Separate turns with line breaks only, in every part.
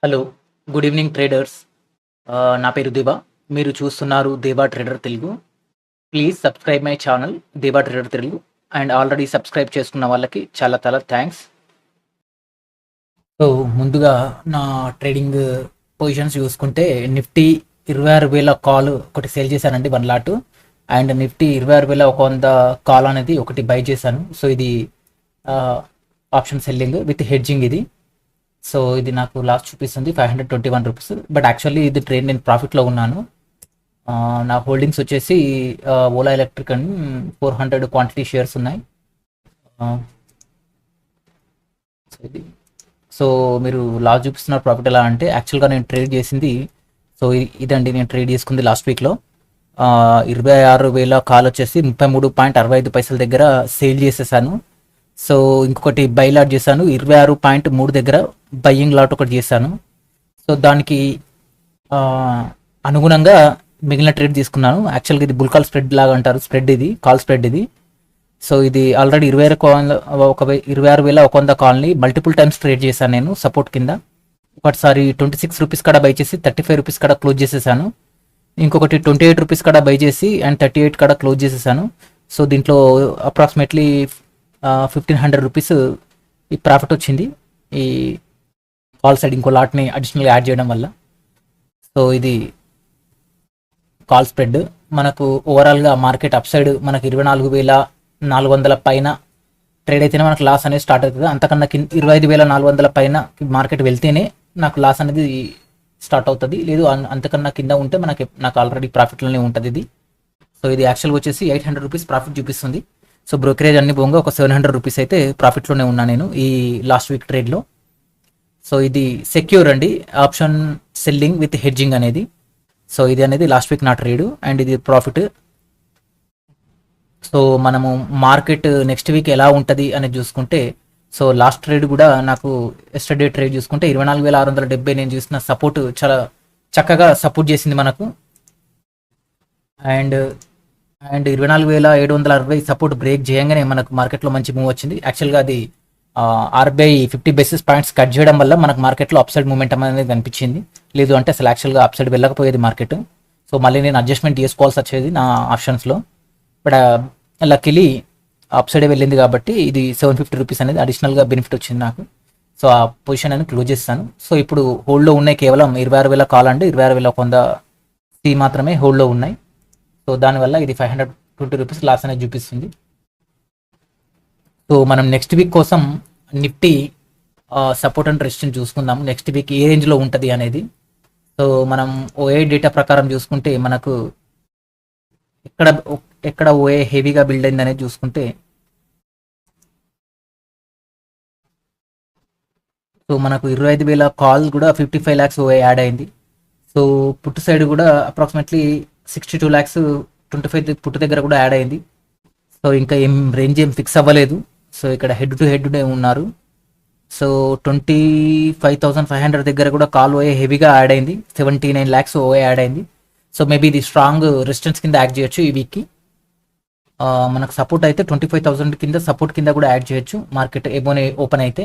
Hello. Good evening traders. నా పేరు దేవా. మీరు చూస్తున్నారు Deva trader Telugu. Please subscribe my channel Deva trader Telugu. And already subscribe చేసుకున్న వాళ్ళకి చాలా చాలా థ్యాంక్స్. సో ముందుగా నా ట్రేడింగ్ పొజిషన్స్ చూసుకుంటే నిఫ్టీ 26,000 కాల్ ఒకటి సేల్ చేశానండి 1 లాట్. అండ్ నిఫ్టీ 26,100 కాల్ అనేది ఒకటి బై చేశాను. సో ఇది ఆప్షన్ సెల్లింగ్ విత్ హెడ్జింగ్ ఇది. సో ఇది నాకు లాస్ట్ చూపిస్తుంది 521 రూపీస్. బట్ యాక్చువల్లీ ఇది ట్రేడ్ నేను ప్రాఫిట్లో ఉన్నాను. నా హోల్డింగ్స్ వచ్చేసి ఓలా ఎలక్ట్రిక్ అని 400 క్వాంటిటీ షేర్స్ ఉన్నాయి. సో ఇది సో మీరు లాస్ట్ చూపిస్తున్న ప్రాఫిట్ ఎలా అంటే యాక్చువల్గా నేను ట్రేడ్ చేసింది. సో ఇదండి నేను ట్రేడ్ చేసుకుంది లాస్ట్ వీక్లో. 26,000 కాల్ వచ్చేసి 33.65 దగ్గర సేల్ చేసేసాను. సో ఇంకొకటి బై లాట్ చేశాను 26.3 దగ్గర బయ్యింగ్ లాట్ ఒకటి చేశాను. సో దానికి అనుగుణంగా మిగిలిన ట్రేడ్ తీసుకున్నాను. యాక్చువల్గా ఇది బుల్ కాల్ స్ప్రెడ్ లాగా అంటారు. స్ప్రెడ్ ఇది కాల్ స్ప్రెడ్ ఇది. సో ఇది ఆల్రెడీ 26,100 కాల్ని మల్టిపుల్ టైమ్స్ ట్రేడ్ చేశాను నేను సపోర్ట్ కింద. ఒకటిసారి 26 రూపీస్ కాడ బై చేసి 35 రూపీస్ కాడ క్లోజ్ చేసేసాను. ఇంకొకటి 28 రూపీస్ కాడ బై చేసి అండ్ 38 కాడ క్లోజ్ చేసేసాను. సో దీంట్లో అప్రాక్సిమేట్లీ 1,500 రూపీస్ ఈ ప్రాఫిట్ వచ్చింది ఈ కాల్ సైడ్ ఇంకో లాట్ని అడిషనల్గా యాడ్ చేయడం వల్ల. సో ఇది కాల్ స్ప్రెడ్. మనకు ఓవరాల్గా మార్కెట్ అప్ సైడ్ మనకు 24,400 పైన ట్రేడ్ అయితేనే మనకు లాస్ అనేది స్టార్ట్ అవుతుంది. అంతకన్నా 25,400 పైన మార్కెట్ వెళ్తేనే నాకు లాస్ అనేది స్టార్ట్ అవుతుంది. లేదు అంతకన్నా కింద ఉంటే నాకు ఆల్రెడీ ప్రాఫిట్లోనే ఉంటుంది ఇది. సో ఇది యాక్చువల్గా వచ్చేసి 800 రూపీస్ ప్రాఫిట్ చూపిస్తుంది. సో బ్రోకరేజ్ అన్ని పోగా ఒక 700 రూపీస్ అయితే ప్రాఫిట్లోనే ఉన్నా నేను ఈ లాస్ట్ వీక్ ట్రేడ్లో. సో ఇది సెక్యూర్ అండి ఆప్షన్ సెల్లింగ్ విత్ హెడ్జింగ్ అనేది. సో ఇది అనేది లాస్ట్ వీక్ నా ట్రేడ్ అండ్ ఇది ప్రాఫిట్. సో మనము మార్కెట్ నెక్స్ట్ వీక్ ఎలా ఉంటుంది అనేది చూసుకుంటే, సో లాస్ట్ ట్రేడ్ కూడా నాకు ఎస్టర్డే ట్రేడ్ చూసుకుంటే 24,670 నేను చూసిన సపోర్ట్ చాలా చక్కగా సపోర్ట్ చేసింది మనకు. అండ్ 24,760 సపోర్ట్ బ్రేక్ చేయగానే మనకు మార్కెట్లో మంచి మూవ్ వచ్చింది. యాక్చువల్గా అది ఆర్బీఐ 50 బేసిస్ పాయింట్స్ కట్ చేయడం వల్ల మనకు మార్కెట్లో అప్సైడ్ మూమెంటం అనేది కనిపించింది. లేదు అంటే అసలు యాక్చువల్గా అప్సైడ్ వెళ్ళకపోయేది మార్కెట్. సో మళ్ళీ నేను అడ్జస్ట్మెంట్ చేసుకోవాల్సి వచ్చేది నా ఆప్షన్స్లో. బట్ లక్కీలీ అప్సైడే వెళ్ళింది కాబట్టి ఇది 750 రూపీస్ అనేది అడిషనల్గా బెనిఫిట్ వచ్చింది నాకు. సో ఆ పొజిషన్ అనేది క్లోజ్ చేస్తాను. సో ఇప్పుడు హోల్డ్లో ఉన్నాయి కేవలం 26,000 కాల్ అండి 26,100 సి మాత్రమే హోల్డ్లో ఉన్నాయి. సో దానివల్ల ఇది 520 రూపీస్ లాస్ అనేది చూపిస్తుంది. సో మనం నెక్స్ట్ వీక్ కోసం నిఫ్టీ సపోర్ట్ అండ్ రెసిస్టెన్స్ చూసుకుందాం. నెక్స్ట్ వీక్ ఏ రేంజ్లో ఉంటుంది అనేది. సో మనం ఓఏ డేటా ప్రకారం చూసుకుంటే మనకు ఎక్కడ ఓఏ హెవీగా బిల్డ్ అయింది అనేది చూసుకుంటే, సో మనకు 25,000 కాల్ కూడా 55 lakhs ఓఏ యాడ్ అయింది. సో పుట్టు సైడ్ కూడా అప్రాక్సిమేట్లీ 62 lakhs 25 పుట్టు దగ్గర కూడా యాడ్ అయింది. సో ఇంకా ఏం రేంజ్ ఏం ఫిక్స్ అవ్వలేదు. సో ఇక్కడ హెడ్ టు హెడ్ ఉన్నారు. సో 25,500 దగ్గర కూడా కాల్ ఓఏ హెవీగా యాడ్ అయింది. 79 lakhs ఓఏ యాడ్ అయింది. సో మేబీ ఇది స్ట్రాంగ్ రెసిస్టెన్స్ కింద యాడ్ చేయొచ్చు ఈ వీక్కి. మనకు సపోర్ట్ అయితే 25,000 కింద సపోర్ట్ కింద కూడా యాడ్ చేయొచ్చు మార్కెట్ ఏమోనే ఓపెన్ అయితే.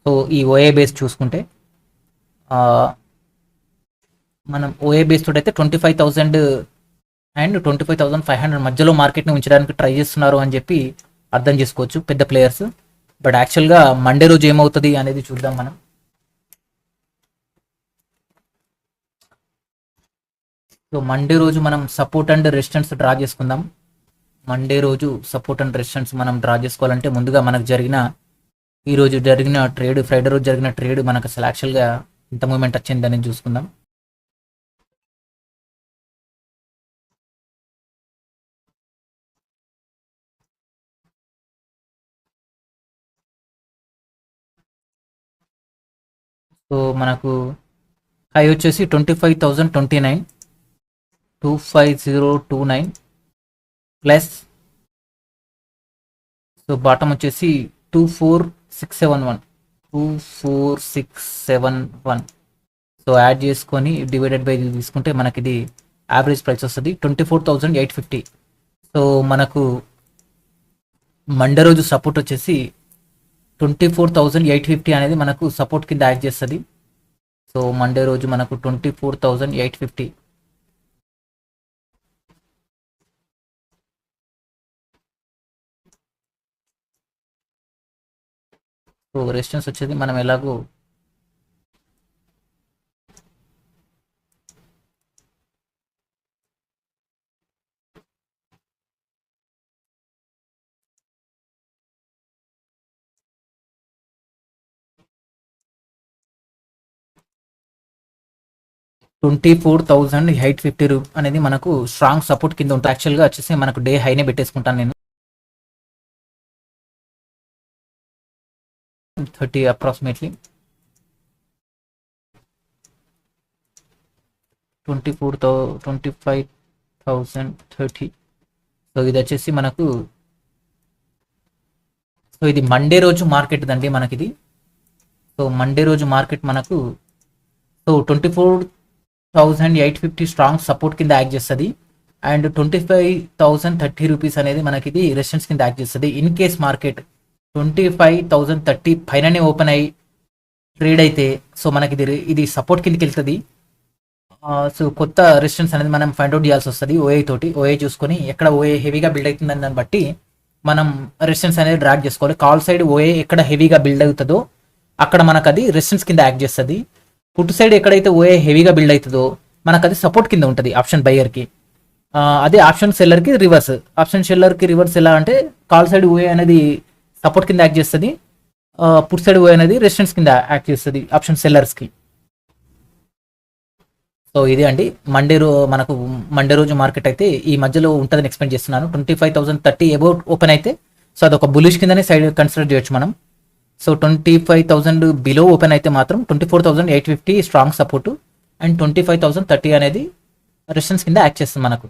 సో ఈ ఓఏ బేస్ చూసుకుంటే మనం ఓఏ బేస్ తోటి అయితే 25,000 అండ్ 25,500 మధ్యలో మార్కెట్ని ఉంచడానికి ట్రై చేస్తున్నారు అని చెప్పి అర్థం చేసుకోవచ్చు పెద్ద ప్లేయర్స్. బట్ యాక్చువల్గా మండే రోజు ఏమవుతుంది అనేది చూద్దాం మనం. సో మండే రోజు మనం సపోర్ట్ అండ్ రెసిస్టెన్స్ డ్రా చేసుకుందాం. మండే రోజు సపోర్ట్ అండ్ రెసిస్టెన్స్ మనం డ్రా చేసుకోవాలంటే ముందుగా మనకు ఈరోజు జరిగిన ట్రేడ్, ఫ్రైడే రోజు జరిగిన ట్రేడ్ మనకు అసలు యాక్చువల్గా ఎంత మూమెంట్ వచ్చింది అనేది చూసుకుందాం. సో మనకు హై వచ్చేసి 25,029 25029 ప్లస్. సో బాటమ్ వచ్చేసి 24671. సో యాడ్ చేసుకొని డివైడెడ్ బై తీసుకుంటే మనకి ఇది యావరేజ్ ప్రైస్ వస్తుంది 24,850. సో మనకు మండే రోజు సపోర్ట్ వచ్చేసి 24,850 అనేది మనకు సపోర్ట్ కింద యాడ్ చేస్తుంది. సో మండే రోజు మనకు 24,850. సో రెసిస్టెన్స్ వచ్చేది మనం ఎలాగో $24,850 అనేది మనకు స్ట్రాంగ్ సపోర్ట్ కింద ఉంటుంది. యాక్చువల్గా వచ్చేసి మనకు డే హైనే పెట్టేసుకుంటాను నేను 30 అప్రాక్సిమేట్లీ 25,030. సో ఇది వచ్చేసి మనకు, సో ఇది మండే రోజు మార్కెట్ దండి మనకిది. సో మండే రోజు మార్కెట్ మనకు సో 24,850 స్ట్రాంగ్ సపోర్ట్ కింద యాక్ట్ చేస్తుంది. అండ్ 25,030 అనేది మనకి ఇది రెసిస్టెన్స్ కింద యాక్ట్ చేస్తుంది. ఇన్ కేస్ మార్కెట్ 25,030 పైననే ఓపెన్ అయ్యి ట్రేడ్ అయితే సో మనకి ఇది సపోర్ట్ కిందకి వెళ్తుంది. సో కొత్త రెసిస్టెన్స్ అనేది మనం ఫైండ్ అవుట్ చేయాల్సి వస్తుంది ఓఏ తోటి. ఓఏ చూసుకొని ఎక్కడ ఓఏ హెవీగా బిల్డ్ అవుతుందని దాన్ని బట్టి మనం రెసిస్టెన్స్ అనేది డ్రాగ్ చేసుకోవాలి. కాల్ సైడ్ ఓఏ ఎక్కడ హెవీగా బిల్డ్ అవుతుందో అక్కడ మనకు అది రెసిస్టెన్స్ కింద యాక్ట్ చేస్తుంది. పుట్ సైడ్ ఎక్కడైతే ఓఏ హెవీగా బిల్డ్ అవుతుందో మనకు అది సపోర్ట్ కింద ఉంటుంది ఆప్షన్ బయ్యర్కి. అదే ఆప్షన్ సెల్లర్కి రివర్స్. ఆప్షన్ సెల్లర్కి రివర్స్ ఎలా అంటే కాల్ సైడ్ ఓఏ అనేది సపోర్ట్ కింద యాక్ట్ చేస్తుంది, పుట్ సైడ్ ఓఏ అనేది రెసిస్టెన్స్ కింద యాక్ట్ చేస్తుంది ఆప్షన్ సెల్లర్స్కి. సో ఇది అండి మనకు మండే రోజు మార్కెట్ అయితే ఈ మధ్యలో ఉంటుందని ఎక్స్పెక్ట్ చేస్తున్నాను. 25,030 అబౌట్ ఓపెన్ అయితే సో అదొక బులిష్ కిందనే సైడ్ కన్సిడర్ చేయొచ్చు మనం. సో 25,000 బిలో ఓపెన్ అయితే మాత్రం 24,850 స్ట్రాంగ్ సపోర్టు అండ్ 25,030 అనేది రెసిస్టెన్స్ కింద యాక్ట్ చేస్తుంది మనకు.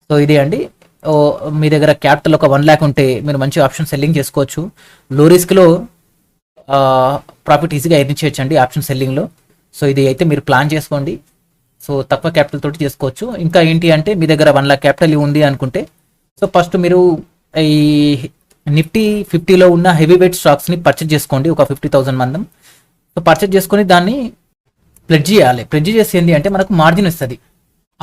సో ఇది అండి. మీ దగ్గర క్యాపిటల్ ఒక 1 lakh ఉంటే మీరు మంచి ఆప్షన్ సెల్లింగ్ చేసుకోవచ్చు. లో రిస్క్లో ప్రాఫిట్ ఈజీగా ఎర్న్ చేయొచ్చు అండి ఆప్షన్ సెల్లింగ్లో. సో ఇది అయితే మీరు ప్లాన్ చేసుకోండి. సో తక్కువ క్యాపిటల్ తోటి చేసుకోవచ్చు. ఇంకా ఏంటి అంటే మీ దగ్గర 1 lakh క్యాపిటల్ ఉంది అనుకుంటే సో ఫస్ట్ మీరు ఈ నిఫ్టీ 50లో ఉన్న హెవీ వెయిట్ స్టాక్స్ని పర్చేజ్ చేసుకోండి ఒక 50,000 మందం. సో పర్చేజ్ చేసుకొని దాన్ని ప్లెడ్జ్ చేయాలి. ప్లెడ్జ్ చేసి ఏంటి అంటే మనకు మార్జిన్ వస్తుంది.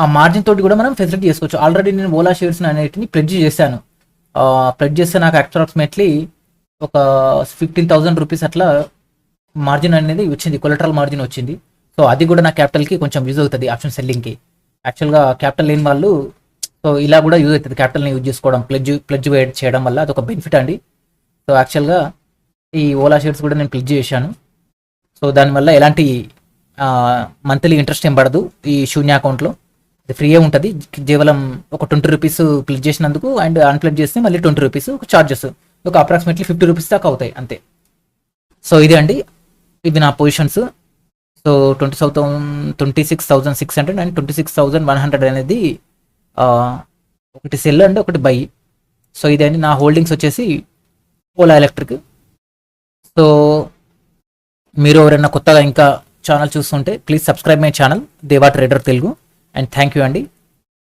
ఆ మార్జిన్ తోటి కూడా మనం ఫెసిలిటీ చేసుకోవచ్చు. ఆల్రెడీ నేను ఓలా షేర్స్ అనేటిని ప్లెడ్జ్ చేశాను. ప్లెడ్జ్ చేస్తే నాకు అప్రాక్సిమేట్లీ ఒక 15,000 రూపీస్ అట్లా మార్జిన్ అనేది వచ్చింది, కొలెటరల్ మార్జిన్ వచ్చింది. సో అది కూడా నా క్యాపిటల్కి కొంచెం యూజ్ అవుతుంది ఆప్షన్ సెల్లింగ్కి. యాక్చువల్గా క్యాపిటల్ లేని వాళ్ళు సో ఇలా కూడా యూజ్ అవుతుంది క్యాపిటల్ని యూజ్ చేసుకోవడం, ప్లెడ్జ్ వెయిట్ చేయడం వల్ల అదొక బెనిఫిట్ అండి. సో యాక్చువల్గా ఈ ఓలా షేర్స్ కూడా నేను ప్లెడ్జ్ చేశాను. సో దానివల్ల ఎలాంటి మంత్లీ ఇంట్రెస్ట్ ఏం పడదు ఈ శూన్య అకౌంట్లో. అది ఫ్రీయే ఉంటుంది. కేవలం ఒక 20 రూపీస్ ప్లెడ్జ్ చేసినందుకు అండ్ అన్ప్లెడ్జ్ చేస్తే మళ్ళీ 20 రూపీస్ చార్జెస్, ఒక అప్రాక్సిమేట్లీ 50 రూపీస్ దాకా అవుతాయి అంతే. సో ఇది అండి, ఇవి నా పొజిషన్స్. సో 26,600 అండ్ 26,100 అనేది ఒకటి సెల్ అండ్ ఒకటి బై. సో ఇదండి నా హోల్డింగ్స్ వచ్చేసి ఓలా ఎలక్ట్రిక్. సో మీరు ఎవరైనా కొత్తగా ఇంకా ఛానల్ చూస్తుంటే please subscribe my channel Deva trader Telugu. And thank you అండి.